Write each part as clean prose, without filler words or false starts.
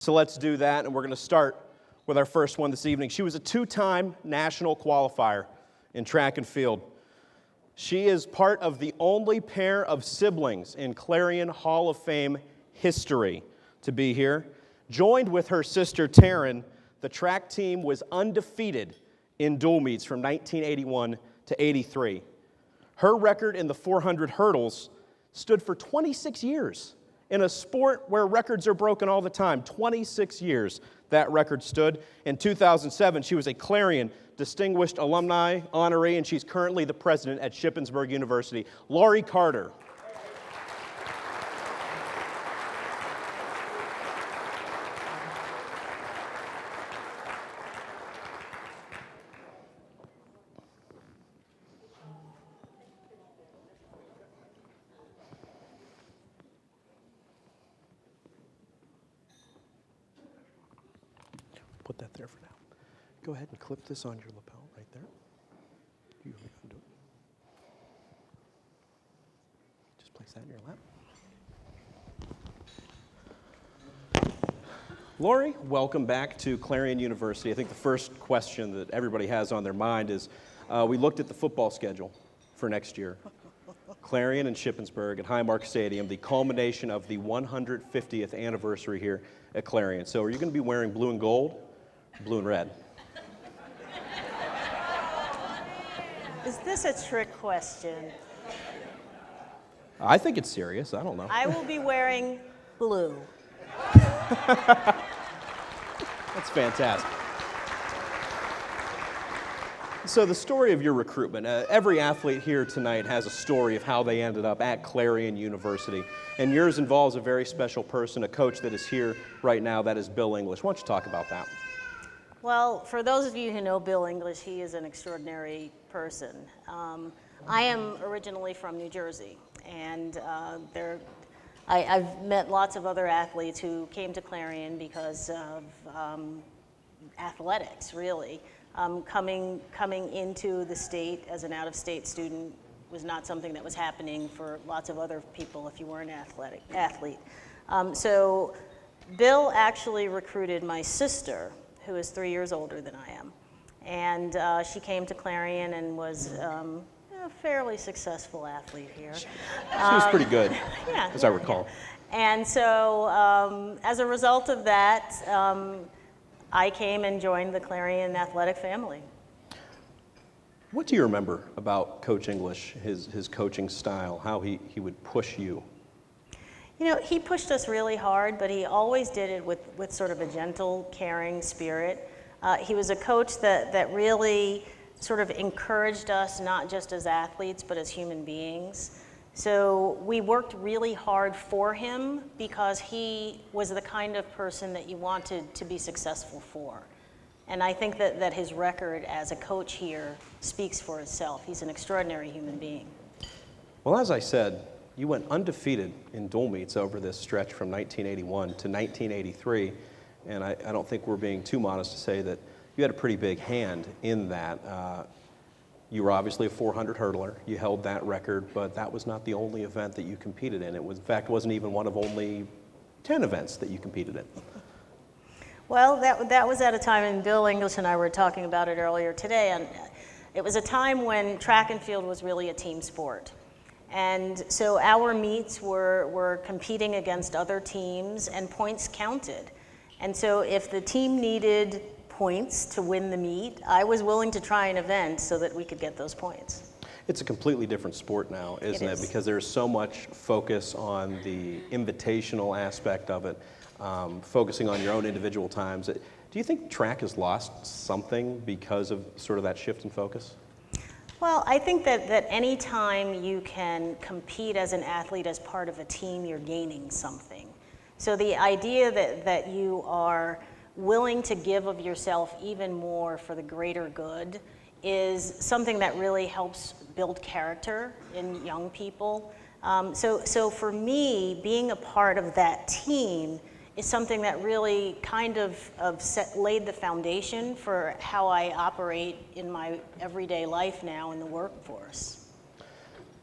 So let's do that, and we're going to start with our first one this evening. She was a two-time national qualifier in track and field. She is part of the only pair of siblings in Clarion Hall of Fame history to be here. Joined with her sister Taryn, the track team was undefeated in dual meets from 1981 to 83. Her record in the 400 hurdles stood for 26 years. In a sport where records are broken all the time, 26 years that record stood. In 2007, she was a Clarion Distinguished Alumni honoree, and she's currently the president at Shippensburg University. Laurie Carter. Put that there for now. Go ahead and clip this on your lapel right there. You can do it. Just place that in your lap. Laurie, welcome back to Clarion University. I think the first question that everybody has on their mind is, we looked at the football schedule for next year. Clarion and Shippensburg at Highmark Stadium, the culmination of the 150th anniversary here at Clarion. So are you going to be wearing blue and gold? Blue and red. Is this a trick question? I think it's serious. I don't know. I will be wearing blue. That's fantastic. So the story of your recruitment, every athlete here tonight has a story of how they ended up at Clarion University. And yours involves a very special person, a coach that is here right now, that is Bill English. Why don't you talk about that? Well, for those of you who know Bill English, he is an extraordinary person. I am originally from New Jersey, and I've met lots of other athletes who came to Clarion because of athletics, really. Coming into the state as an out-of-state student was not something that was happening for lots of other people if you were an athlete. So Bill actually recruited my sister, who is 3 years older than I am. And she came to Clarion and was a fairly successful athlete here. She was pretty good, as I recall. Yeah. And so as a result of that, I came and joined the Clarion athletic family. What do you remember about Coach English, his coaching style, how he would push you? You know, he pushed us really hard, but he always did it with sort of a gentle, caring spirit. He was a coach that really sort of encouraged us, not just as athletes, but as human beings. So we worked really hard for him because he was the kind of person that you wanted to be successful for. And I think that his record as a coach here speaks for itself. He's an extraordinary human being. Well, as I said, you went undefeated in dual meets over this stretch from 1981 to 1983, and I don't think we're being too modest to say that you had a pretty big hand in that. You were obviously a 400 hurdler. You held that record, but that was not the only event that you competed in. It was, in fact, wasn't even one of only 10 events that you competed in. Well, that was at a time, and Bill English and I were talking about it earlier today, and it was a time when track and field was really a team sport. And so our meets were competing against other teams, and points counted. And so if the team needed points to win the meet, I was willing to try an event so that we could get those points. It's a completely different sport now, isn't it? Because there's so much focus on the invitational aspect of it, focusing on your own individual times. Do you think track has lost something because of sort of that shift in focus? Well, I think that any time you can compete as an athlete as part of a team, you're gaining something. So the idea that you are willing to give of yourself even more for the greater good is something that really helps build character in young people. So for me, being a part of that team is something that really kind of laid the foundation for how I operate in my everyday life now in the workforce.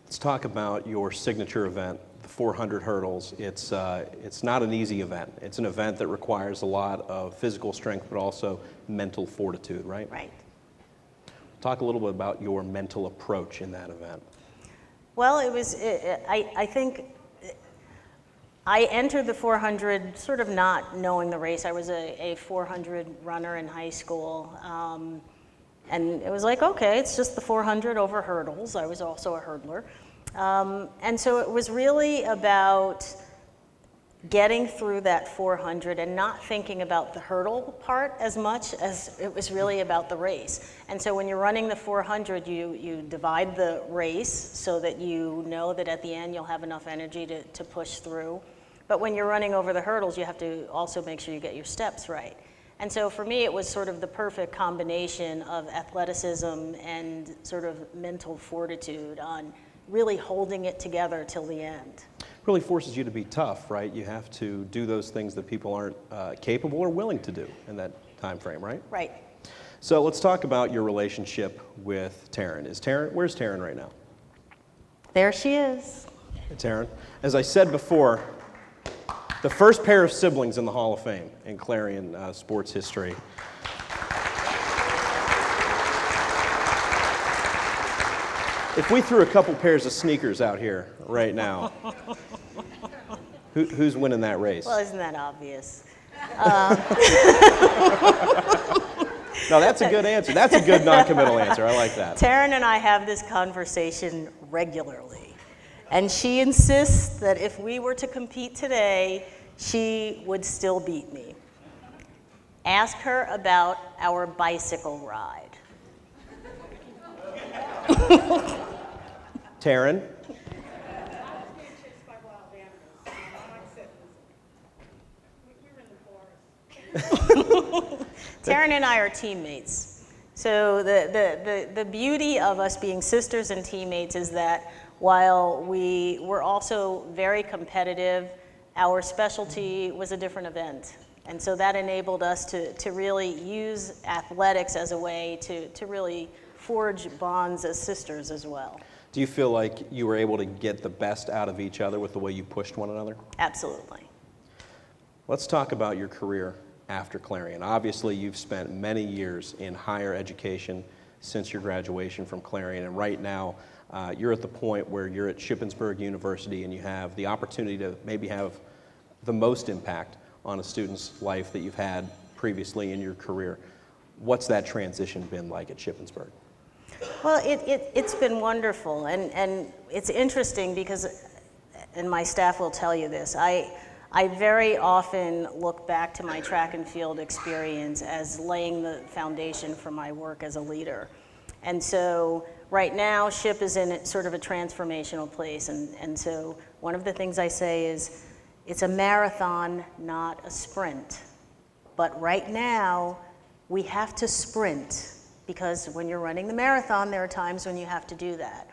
Let's talk about your signature event, the 400 hurdles. It's not an easy event. It's an event that requires a lot of physical strength, but also mental fortitude, right? Right. Talk a little bit about your mental approach in that event. Well, I think I entered the 400 sort of not knowing the race. I was a 400 runner in high school. And it was like, okay, it's just the 400 over hurdles. I was also a hurdler. And so it was really about getting through that 400 and not thinking about the hurdle part as much as it was really about the race. And so when you're running the 400, you divide the race so that you know that at the end you'll have enough energy to push through. But when you're running over the hurdles, you have to also make sure you get your steps right. And so for me, it was sort of the perfect combination of athleticism and sort of mental fortitude on really holding it together till the end. Really forces you to be tough, right? You have to do those things that people aren't capable or willing to do in that time frame, right? Right. So let's talk about your relationship with Taryn. Where's Taryn right now? There she is. Hey, Taryn. As I said before, the first pair of siblings in the Hall of Fame in Clarion sports history. If we threw a couple pairs of sneakers out here right now, who's winning that race? Well, isn't that obvious? No, that's a good answer. That's a good non-committal answer. I like that. Taryn and I have this conversation regularly. And she insists that if we were to compete today, she would still beat me. Ask her about our bicycle ride. Taryn? Taryn and I are teammates. So the beauty of us being sisters and teammates is that while we were also very competitive, our specialty was a different event. And so that enabled us to really use athletics as a way to really forge bonds as sisters as well. Do you feel like you were able to get the best out of each other with the way you pushed one another? Absolutely. Let's talk about your career after Clarion. Obviously, you've spent many years in higher education since your graduation from Clarion, and right now, you're at the point where you're at Shippensburg University and you have the opportunity to maybe have the most impact on a student's life that you've had previously in your career. What's that transition been like at Shippensburg? Well, it's been wonderful, and it's interesting because, and my staff will tell you this, I very often look back to my track and field experience as laying the foundation for my work as a leader. And so right now, SHIP is in sort of a transformational place, and so one of the things I say is, it's a marathon, not a sprint. But right now, we have to sprint, because when you're running the marathon, there are times when you have to do that.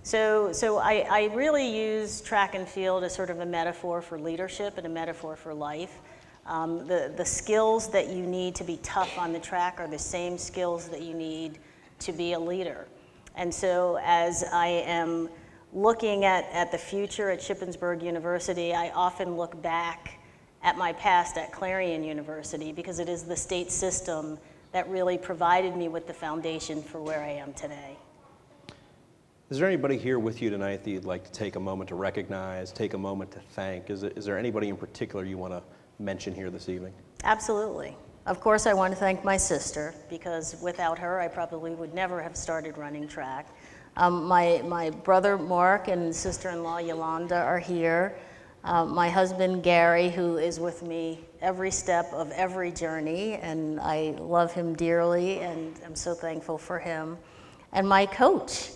So I really use track and field as sort of a metaphor for leadership and a metaphor for life. The skills that you need to be tough on the track are the same skills that you need to be a leader. And so as I am looking at the future at Shippensburg University, I often look back at my past at Clarion University, because it is the state system that really provided me with the foundation for where I am today. Is there anybody here with you tonight that you'd like to take a moment to recognize, take a moment to thank? Is there anybody in particular you want to mention here this evening? Absolutely. Of course, I want to thank my sister, because without her, I probably would never have started running track. My brother Mark and sister-in-law Yolanda are here. My husband Gary, who is with me every step of every journey, and I love him dearly, and I'm so thankful for him. And my coach,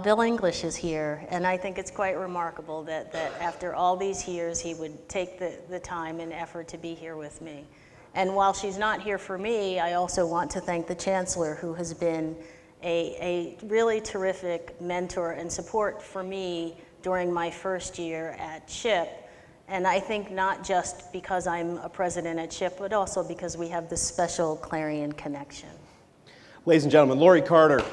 Bill English, is here, and I think it's quite remarkable that after all these years, he would take the time and effort to be here with me. And while she's not here for me, I also want to thank the Chancellor, who has been a really terrific mentor and support for me during my first year at SHIP. And I think not just because I'm a president at SHIP, but also because we have this special Clarion connection. Ladies and gentlemen, Laurie Carter.